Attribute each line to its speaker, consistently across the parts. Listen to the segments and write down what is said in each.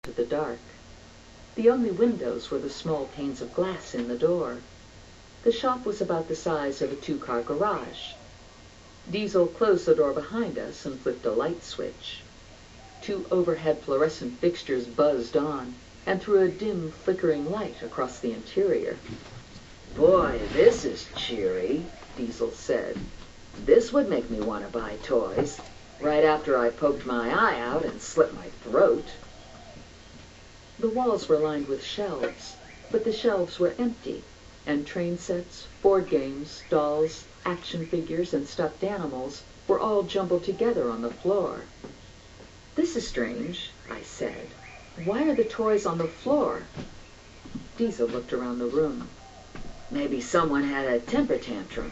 Speaker 1: into the dark. The only windows were the small panes of glass in the door. The shop was about the size of a two-car garage. Diesel closed the door behind us and flipped a light switch. Two overhead fluorescent fixtures buzzed on and threw a dim, flickering light across the interior.
Speaker 2: "Boy, this is cheery," Diesel said. "This would make me want to buy toys, right after I poked my eye out and slit my throat."
Speaker 1: The walls were lined with shelves, but the shelves were empty, and train sets, board games, dolls, action figures, and stuffed animals were all jumbled together on the floor.
Speaker 2: "This is strange," I said.
Speaker 1: "Why are the toys on the floor?" Diesel looked around the room.
Speaker 2: "Maybe someone had a temper tantrum."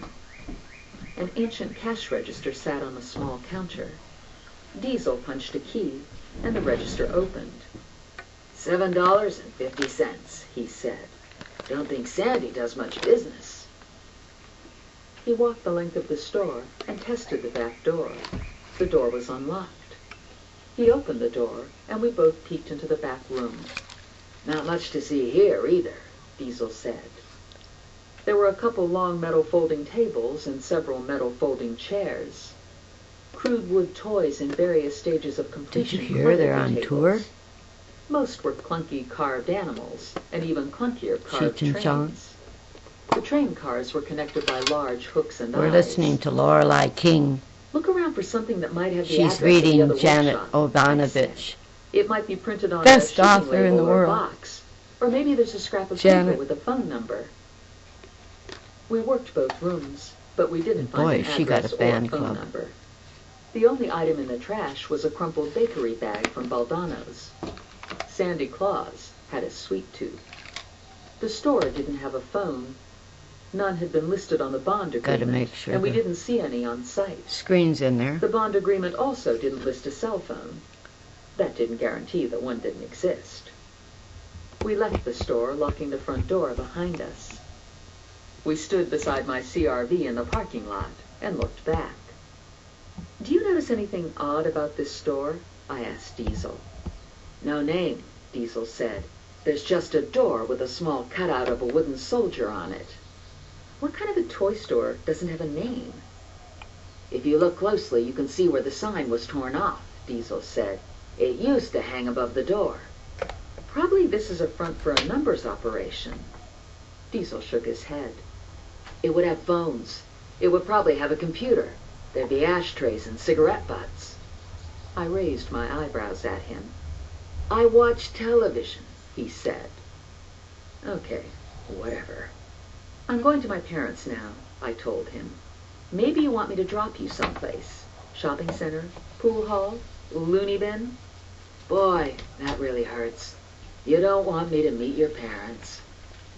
Speaker 1: An ancient cash register sat on a small counter. Diesel punched a key, and the register opened.
Speaker 2: $7.50, he said. "Don't think Sandy does much business."
Speaker 1: He walked the length of the store and tested the back door. The door was unlocked. He opened the door, and we both peeked into the back room.
Speaker 2: "Not much to see here, either," Diesel said.
Speaker 1: There were a couple long metal folding tables and several metal folding chairs. Crude wood toys in various stages of completion.
Speaker 3: Did you hear they're on tour?
Speaker 1: Most were clunky carved animals, and even clunkier carved
Speaker 3: Cheech and Chong.
Speaker 1: trains. The train cars were connected by large hooks and eyes.
Speaker 3: We're listening to Lorelei King.
Speaker 1: Look around for something that might have the
Speaker 3: She's
Speaker 1: address of the
Speaker 3: reading
Speaker 1: other
Speaker 3: Janet
Speaker 1: workshop,
Speaker 3: EVANOVICH.
Speaker 1: It might be printed on
Speaker 3: Best
Speaker 1: a shipping
Speaker 3: author in
Speaker 1: label
Speaker 3: the
Speaker 1: or
Speaker 3: world.
Speaker 1: box, or maybe there's a scrap of
Speaker 3: Janet.
Speaker 1: paper with a phone number. We worked both rooms, but we didn't find
Speaker 3: Boy,
Speaker 1: an
Speaker 3: she got
Speaker 1: address
Speaker 3: a
Speaker 1: or
Speaker 3: fan
Speaker 1: phone
Speaker 3: club.
Speaker 1: number. The only item in the trash was a crumpled bakery bag from Baldano's. Sandy Claus had a sweet tooth. The store didn't have a phone. None had been listed on the bond agreement,
Speaker 3: Gotta make sure
Speaker 1: and we
Speaker 3: the
Speaker 1: didn't see any on site.
Speaker 3: screen's in there.
Speaker 1: The bond agreement also didn't list a cell phone. That didn't guarantee that one didn't exist. We left the store, locking the front door behind us. We stood beside my CRV in the parking lot and looked back. "Do you notice anything odd about this store?" I asked Diesel.
Speaker 2: "No name," Diesel said. "There's just a door with a small cutout of a wooden soldier on it."
Speaker 1: What kind of a toy store doesn't have a name?
Speaker 2: "If you look closely, you can see where the sign was torn off," Diesel said. "It used to hang above the door."
Speaker 1: Probably this is a front for a numbers operation. Diesel shook his head.
Speaker 2: "It would have phones. It would probably have a computer. There'd be ashtrays and cigarette butts."
Speaker 1: I raised my eyebrows at him.
Speaker 2: "I watch television," he said.
Speaker 1: Okay,
Speaker 2: Whatever.
Speaker 1: I'm going to my parents' now, I told him. Maybe you want me to drop you someplace. Shopping center, pool hall, loony bin?
Speaker 2: "Boy, that really hurts. You don't want me to meet your parents."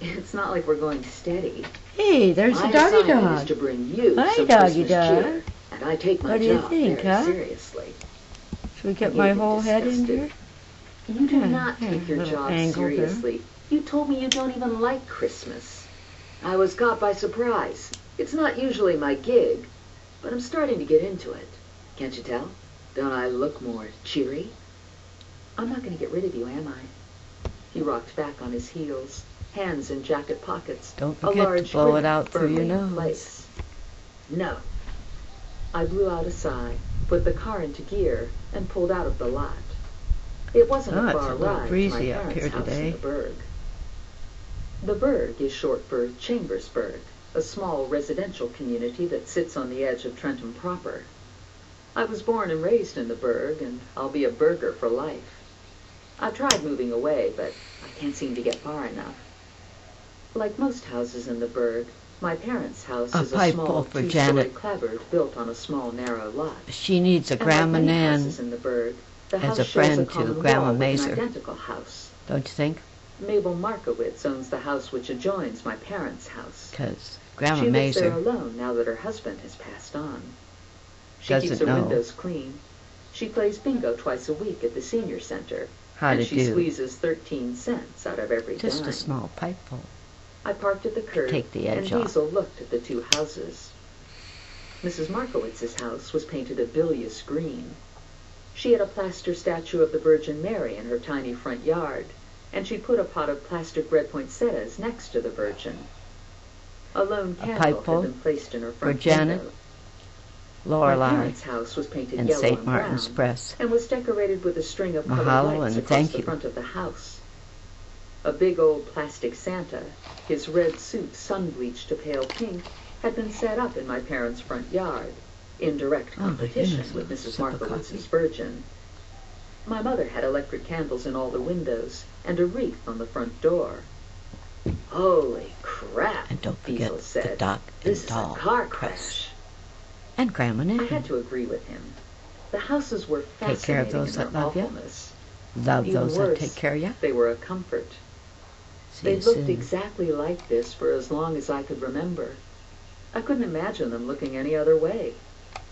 Speaker 1: It's not like we're going steady.
Speaker 3: Hey, there's
Speaker 2: My
Speaker 3: a doggy
Speaker 2: assignment is
Speaker 3: dog.
Speaker 2: to bring you
Speaker 3: Hi,
Speaker 2: some
Speaker 3: doggy
Speaker 2: Christmas
Speaker 3: dog.
Speaker 2: cheer, and I take my
Speaker 3: What do you
Speaker 2: job
Speaker 3: think,
Speaker 2: very
Speaker 3: huh?
Speaker 2: seriously.
Speaker 3: Should we get
Speaker 1: I
Speaker 3: my
Speaker 1: gave him
Speaker 3: whole head in
Speaker 1: disgusted.
Speaker 3: here?
Speaker 1: You do
Speaker 3: Yeah,
Speaker 1: not
Speaker 3: yeah,
Speaker 1: take your
Speaker 3: little
Speaker 1: job
Speaker 3: angle there.
Speaker 1: seriously. You told me you don't even like Christmas.
Speaker 2: I was caught by surprise. It's not usually my gig, but I'm starting to get into it. Can't you tell? Don't I look more cheery?
Speaker 1: I'm not going to get rid of you, am I? He rocked back on his heels, hands in jacket pockets.
Speaker 3: Don't
Speaker 1: a
Speaker 3: forget
Speaker 1: large
Speaker 3: to blow it
Speaker 1: grin
Speaker 3: out through your
Speaker 1: firmly in
Speaker 3: nose.
Speaker 1: place.
Speaker 2: No.
Speaker 1: I blew out a sigh, put the car into gear, and pulled out of the lot. It wasn't
Speaker 3: Oh,
Speaker 1: a
Speaker 3: it's
Speaker 1: far
Speaker 3: a little
Speaker 1: ride to my
Speaker 3: breezy up
Speaker 1: parents'
Speaker 3: here
Speaker 1: house
Speaker 3: today.
Speaker 1: in the Berg. The Berg is short for Chambersburg, a small residential community that sits on the edge of Trenton proper. I was born and raised in the Berg, and I'll be a Berger for life. I've tried moving away, but I can't seem to get far enough. Like most houses in the Berg, my parents' house
Speaker 3: A
Speaker 1: is a
Speaker 3: pipeful
Speaker 1: small
Speaker 3: for
Speaker 1: two-story
Speaker 3: Janet.
Speaker 1: clapboard built on a small narrow lot.
Speaker 3: She needs a
Speaker 1: And
Speaker 3: Grandma
Speaker 1: like many
Speaker 3: Nan,
Speaker 1: houses in the Berg, the
Speaker 3: as
Speaker 1: house
Speaker 3: a
Speaker 1: shares
Speaker 3: friend to
Speaker 1: common
Speaker 3: Grandma
Speaker 1: wall with an
Speaker 3: Mazur.
Speaker 1: identical house.
Speaker 3: don't you think?
Speaker 1: Mabel Markowitz owns the house which adjoins my parents' house.
Speaker 3: Because Grandma
Speaker 1: She lives there
Speaker 3: Mazur
Speaker 1: alone now that her husband has passed on. She
Speaker 3: doesn't
Speaker 1: keeps her
Speaker 3: know
Speaker 1: windows clean. She plays bingo twice a week at the senior center.
Speaker 3: how
Speaker 1: and
Speaker 3: to
Speaker 1: she
Speaker 3: do
Speaker 1: squeezes 13 cents out of every
Speaker 3: just
Speaker 1: dime.
Speaker 3: a small pipeful.
Speaker 1: I parked at the curb,
Speaker 3: Take the edge
Speaker 1: and
Speaker 3: off.
Speaker 1: Diesel looked at the two houses. Mrs. Markowitz's house was painted a bilious green. She had a plaster statue of the Virgin Mary in her tiny front yard, and she'd put a pot of plastic red poinsettias next to the Virgin. A lone candle had been placed in her front
Speaker 3: for Janet,
Speaker 1: window. My
Speaker 3: Lorelei,
Speaker 1: parents' house was painted
Speaker 3: and
Speaker 1: yellow
Speaker 3: St.
Speaker 1: and
Speaker 3: Martin's
Speaker 1: brown,
Speaker 3: Press.
Speaker 1: and was decorated with a string of colored
Speaker 3: Mahalo
Speaker 1: lights
Speaker 3: and
Speaker 1: across
Speaker 3: thank
Speaker 1: the
Speaker 3: you.
Speaker 1: front of the house. A big old plastic Santa, his red suit sun-bleached to pale pink, had been set up in my parents' front yard, in direct
Speaker 3: Oh, my
Speaker 1: competition
Speaker 3: goodness,
Speaker 1: with
Speaker 3: a
Speaker 1: Mrs.
Speaker 3: sip of
Speaker 1: Markowitz's
Speaker 3: coffee.
Speaker 1: Virgin. My mother had electric candles in all the windows, and a wreath on the front door. "Holy crap,"
Speaker 3: And don't
Speaker 1: Diesel
Speaker 3: forget
Speaker 1: said.
Speaker 3: the Doc
Speaker 1: "This
Speaker 3: and
Speaker 1: is a
Speaker 3: Doll
Speaker 1: car
Speaker 3: Press.
Speaker 1: crash."
Speaker 3: And Grandma
Speaker 1: I
Speaker 3: Nanny.
Speaker 1: had to agree with him. The houses were
Speaker 3: Take care of
Speaker 1: fascinating
Speaker 3: those
Speaker 1: in their
Speaker 3: that love you.
Speaker 1: awfulness.
Speaker 3: Love
Speaker 1: Even
Speaker 3: those that
Speaker 1: worse,
Speaker 3: take care of you.
Speaker 1: they were a comfort.
Speaker 3: See
Speaker 1: They
Speaker 3: you
Speaker 1: looked
Speaker 3: soon.
Speaker 1: exactly like this for as long as I could remember. I couldn't imagine them looking any other way.